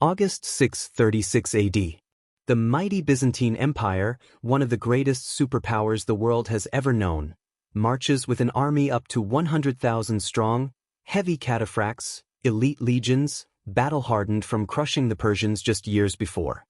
August 636 AD. The mighty Byzantine Empire, one of the greatest superpowers the world has ever known, marches with an army up to 100,000 strong, heavy cataphracts, elite legions, battle-hardened from crushing the Persians just years before.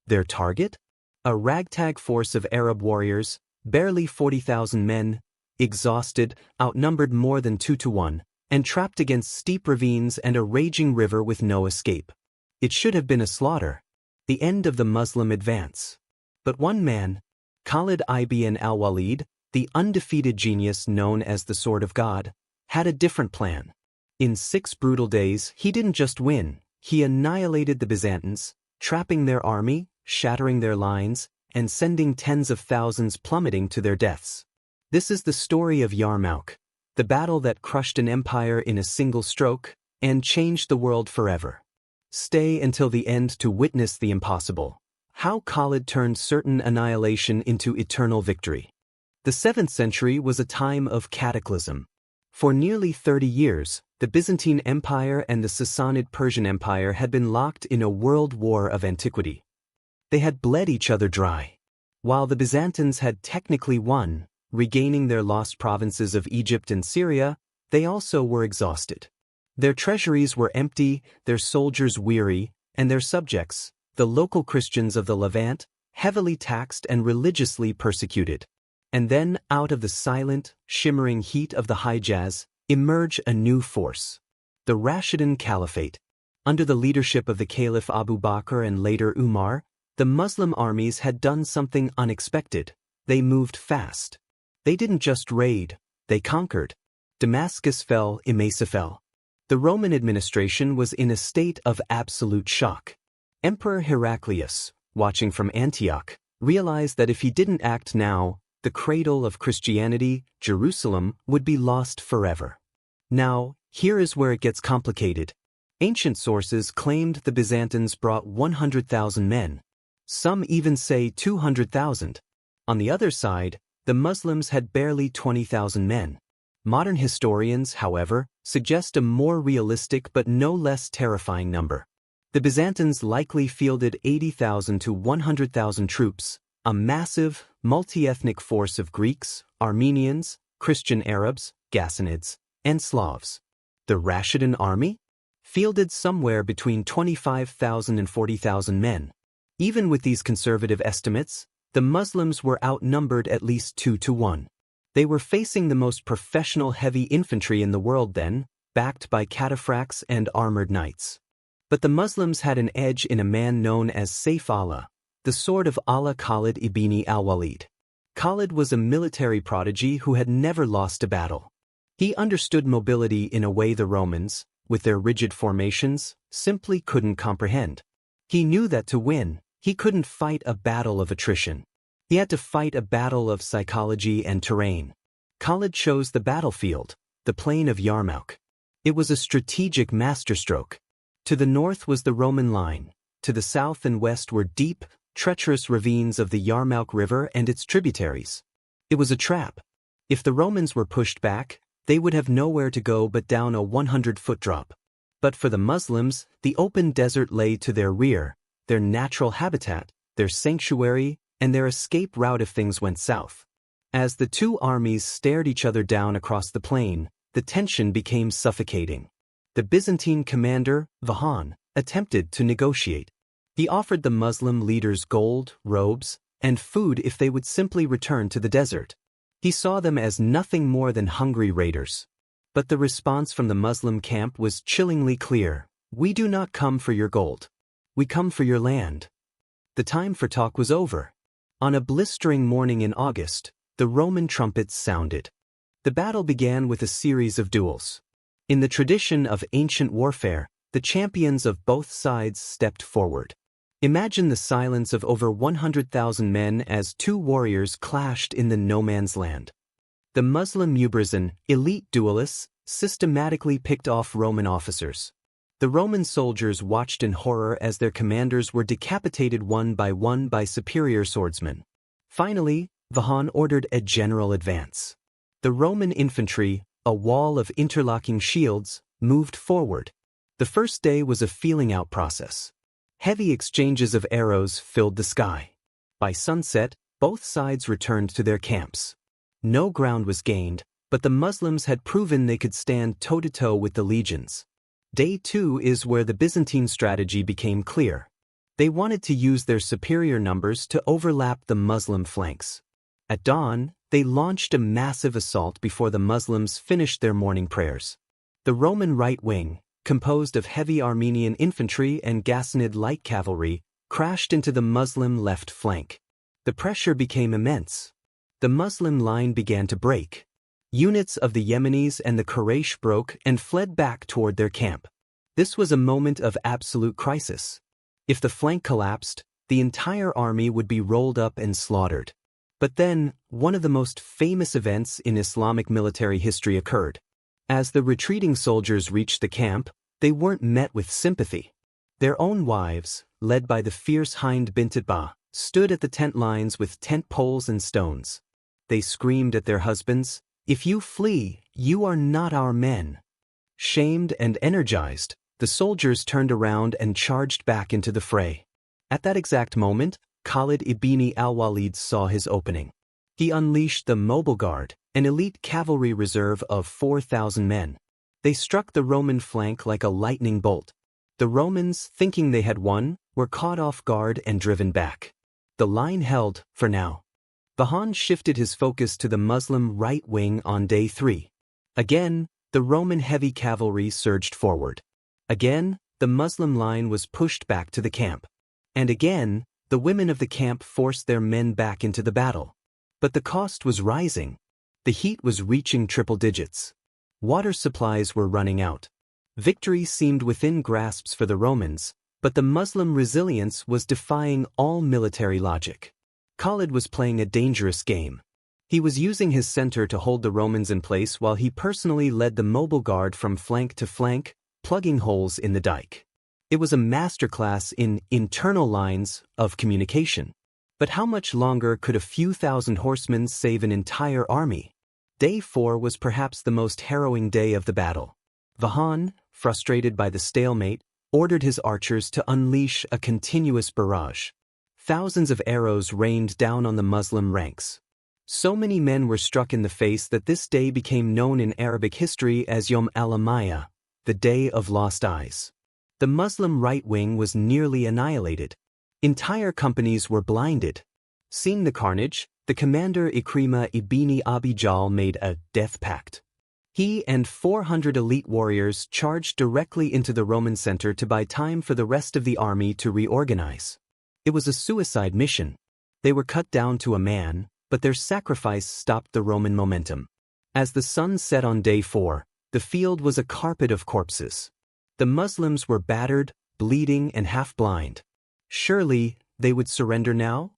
Their target? A ragtag force of Arab warriors, barely 40,000 men, exhausted, outnumbered more than 2 to 1, and trapped against steep ravines and a raging river with no escape. It should have been a slaughter, the end of the Muslim advance. But one man, Khalid ibn al-Walid, the undefeated genius known as the Sword of God, had a different plan. In 6 brutal days, he didn't just win, he annihilated the Byzantines, trapping their army, shattering their lines, and sending tens of thousands plummeting to their deaths. This is the story of Yarmouk, the battle that crushed an empire in a single stroke and changed the world forever. Stay until the end to witness the impossible. How Khalid turned certain annihilation into eternal victory. The 7th century was a time of cataclysm. For nearly 30 years, the Byzantine Empire and the Sassanid Persian Empire had been locked in a world war of antiquity. They had bled each other dry. While the Byzantines had technically won, regaining their lost provinces of Egypt and Syria, they also were exhausted. Their treasuries were empty, their soldiers weary, and their subjects, the local Christians of the Levant, heavily taxed and religiously persecuted. And then, out of the silent, shimmering heat of the Hijaz, emerged a new force. The Rashidun Caliphate. Under the leadership of the Caliph Abu Bakr and later Umar, the Muslim armies had done something unexpected. They moved fast. They didn't just raid, they conquered. Damascus fell, Emesa fell. The Roman administration was in a state of absolute shock. Emperor Heraclius, watching from Antioch, realized that if he didn't act now, the cradle of Christianity, Jerusalem, would be lost forever. Now, here is where it gets complicated. Ancient sources claimed the Byzantines brought 100,000 men. Some even say 200,000. On the other side, the Muslims had barely 20,000 men. Modern historians, however, suggest a more realistic but no less terrifying number. The Byzantines likely fielded 80,000 to 100,000 troops, a massive, multi-ethnic force of Greeks, Armenians, Christian Arabs, Ghassanids, and Slavs. The Rashidun army? Fielded somewhere between 25,000 and 40,000 men. Even with these conservative estimates, the Muslims were outnumbered at least 2 to 1. They were facing the most professional heavy infantry in the world then, backed by cataphracts and armored knights. But the Muslims had an edge in a man known as Sayf Allah, the sword of Allah Khalid ibn al-Walid. Khalid was a military prodigy who had never lost a battle. He understood mobility in a way the Romans, with their rigid formations, simply couldn't comprehend. He knew that to win, he couldn't fight a battle of attrition. He had to fight a battle of psychology and terrain. Khalid chose the battlefield, the plain of Yarmouk. It was a strategic masterstroke. To the north was the Roman line. To the south and west were deep, treacherous ravines of the Yarmouk River and its tributaries. It was a trap. If the Romans were pushed back, they would have nowhere to go but down a 100-foot drop. But for the Muslims, the open desert lay to their rear, their natural habitat, their sanctuary, and their escape route if things went south. As the two armies stared each other down across the plain, the tension became suffocating. The Byzantine commander, Vahan, attempted to negotiate. He offered the Muslim leaders gold, robes, and food if they would simply return to the desert. He saw them as nothing more than hungry raiders. But the response from the Muslim camp was chillingly clear. We do not come for your gold. We come for your land. The time for talk was over. On a blistering morning in August, the Roman trumpets sounded. The battle began with a series of duels. In the tradition of ancient warfare, the champions of both sides stepped forward. Imagine the silence of over 100,000 men as two warriors clashed in the no-man's land. The Muslim Mubrizan, elite duelists, systematically picked off Roman officers. The Roman soldiers watched in horror as their commanders were decapitated one by superior swordsmen. Finally, Vahan ordered a general advance. The Roman infantry, a wall of interlocking shields, moved forward. The first day was a feeling-out process. Heavy exchanges of arrows filled the sky. By sunset, both sides returned to their camps. No ground was gained, but the Muslims had proven they could stand toe-to-toe with the legions. Day 2 is where the Byzantine strategy became clear. They wanted to use their superior numbers to overlap the Muslim flanks. At dawn, they launched a massive assault before the Muslims finished their morning prayers. The Roman right wing, composed of heavy Armenian infantry and Ghassanid light cavalry, crashed into the Muslim left flank. The pressure became immense. The Muslim line began to break. Units of the Yemenis and the Quraysh broke and fled back toward their camp. This was a moment of absolute crisis. If the flank collapsed, the entire army would be rolled up and slaughtered. But then, one of the most famous events in Islamic military history occurred. As the retreating soldiers reached the camp, they weren't met with sympathy. Their own wives, led by the fierce Hind bint Utbah, stood at the tent lines with tent poles and stones. They screamed at their husbands, "If you flee, you are not our men." Shamed and energized, the soldiers turned around and charged back into the fray. At that exact moment, Khalid ibn al-Walid saw his opening. He unleashed the Mobile Guard, an elite cavalry reserve of 4,000 men. They struck the Roman flank like a lightning bolt. The Romans, thinking they had won, were caught off guard and driven back. The line held, for now. Vahan shifted his focus to the Muslim right wing on day 3. Again, the Roman heavy cavalry surged forward. Again, the Muslim line was pushed back to the camp. And again, the women of the camp forced their men back into the battle. But the cost was rising. The heat was reaching triple digits. Water supplies were running out. Victory seemed within grasps for the Romans, but the Muslim resilience was defying all military logic. Khalid was playing a dangerous game. He was using his center to hold the Romans in place while he personally led the Mobile Guard from flank to flank, plugging holes in the dike. It was a masterclass in internal lines of communication. But how much longer could a few thousand horsemen save an entire army? Day 4 was perhaps the most harrowing day of the battle. Vahan, frustrated by the stalemate, ordered his archers to unleash a continuous barrage. Thousands of arrows rained down on the Muslim ranks. So many men were struck in the face that this day became known in Arabic history as Yom al-Amaya, the Day of Lost Eyes. The Muslim right wing was nearly annihilated. Entire companies were blinded. Seeing the carnage, the commander Ikrima ibn Abi Jahl made a death pact. He and 400 elite warriors charged directly into the Roman center to buy time for the rest of the army to reorganize. It was a suicide mission. They were cut down to a man, but their sacrifice stopped the Roman momentum. As the sun set on day 4, the field was a carpet of corpses. The Muslims were battered, bleeding, and half-blind. Surely, they would surrender now?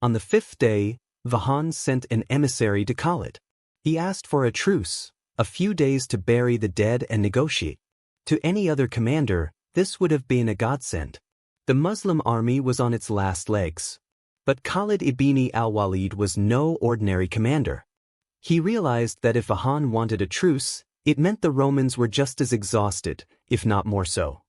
On the 5th day, Vahan sent an emissary to Khalid. He asked for a truce, a few days to bury the dead and negotiate. To any other commander, this would have been a godsend. The Muslim army was on its last legs. But Khalid ibn al-Walid was no ordinary commander. He realized that if Vahan wanted a truce, it meant the Romans were just as exhausted, if not more so.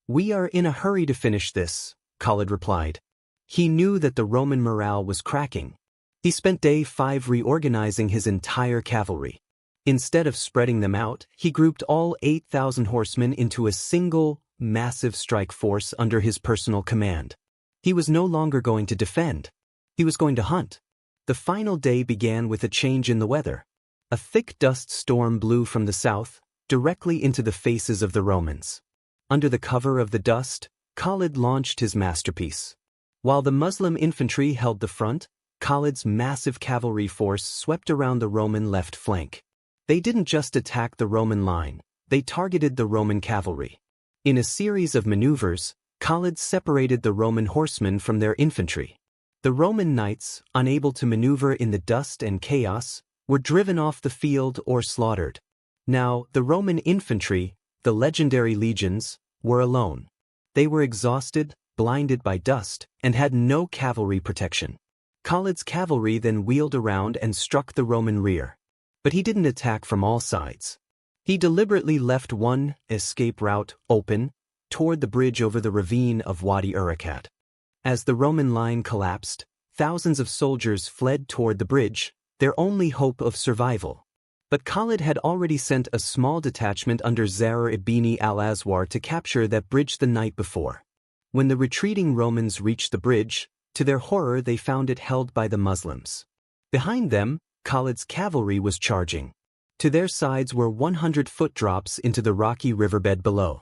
"We are in a hurry to finish this," Khalid replied. He knew that the Roman morale was cracking. He spent day 5 reorganizing his entire cavalry. Instead of spreading them out, he grouped all 8,000 horsemen into a single, massive strike force under his personal command. He was no longer going to defend. He was going to hunt. The final day began with a change in the weather. A thick dust storm blew from the south, directly into the faces of the Romans. Under the cover of the dust, Khalid launched his masterpiece. While the Muslim infantry held the front, Khalid's massive cavalry force swept around the Roman left flank. They didn't just attack the Roman line, they targeted the Roman cavalry. In a series of maneuvers, Khalid separated the Roman horsemen from their infantry. The Roman knights, unable to maneuver in the dust and chaos, were driven off the field or slaughtered. Now, the Roman infantry, the legendary legions, were alone. They were exhausted, blinded by dust, and had no cavalry protection. Khalid's cavalry then wheeled around and struck the Roman rear. But he didn't attack from all sides. He deliberately left one escape route open, toward the bridge over the ravine of Wadi Urakat. As the Roman line collapsed, thousands of soldiers fled toward the bridge, their only hope of survival. But Khalid had already sent a small detachment under Zahr ibn al-Azwar to capture that bridge the night before. When the retreating Romans reached the bridge, to their horror they found it held by the Muslims. Behind them, Khalid's cavalry was charging. To their sides were 100-foot drops into the rocky riverbed below.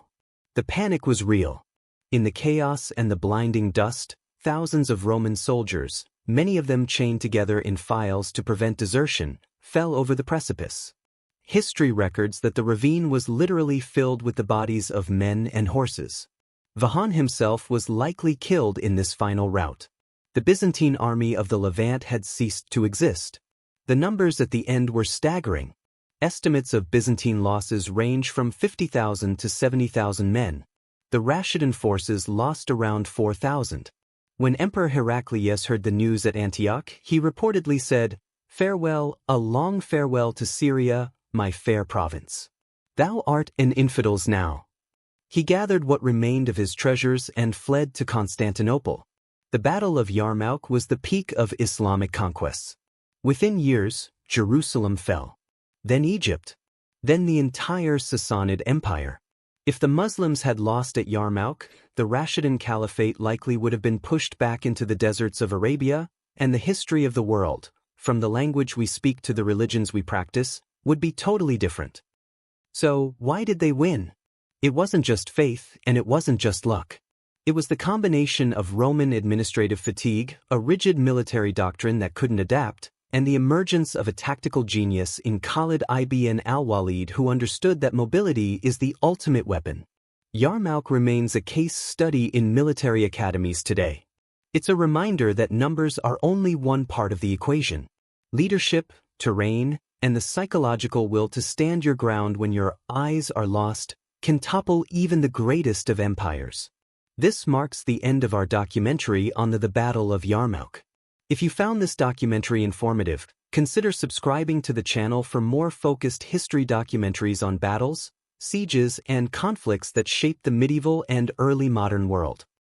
The panic was real. In the chaos and the blinding dust, thousands of Roman soldiers, many of them chained together in files to prevent desertion, fell over the precipice. History records that the ravine was literally filled with the bodies of men and horses. Vahan himself was likely killed in this final rout. The Byzantine army of the Levant had ceased to exist. The numbers at the end were staggering. Estimates of Byzantine losses range from 50,000 to 70,000 men. The Rashidun forces lost around 4,000. When Emperor Heraclius heard the news at Antioch, he reportedly said, "Farewell, a long farewell to Syria, my fair province. Thou art an infidel's now." He gathered what remained of his treasures and fled to Constantinople. The Battle of Yarmouk was the peak of Islamic conquests. Within years, Jerusalem fell. Then Egypt. Then the entire Sassanid Empire. If the Muslims had lost at Yarmouk, the Rashidun Caliphate likely would have been pushed back into the deserts of Arabia, and the history of the world, from the language we speak to the religions we practice, would be totally different. So, why did they win? It wasn't just faith, and it wasn't just luck. It was the combination of Roman administrative fatigue, a rigid military doctrine that couldn't adapt, and the emergence of a tactical genius in Khalid ibn al-Walid who understood that mobility is the ultimate weapon. Yarmouk remains a case study in military academies today. It's a reminder that numbers are only one part of the equation. Leadership, terrain, and the psychological will to stand your ground when your eyes are lost can topple even the greatest of empires. This marks the end of our documentary on the Battle of Yarmouk. If you found this documentary informative, consider subscribing to the channel for more focused history documentaries on battles, sieges, and conflicts that shaped the medieval and early modern world.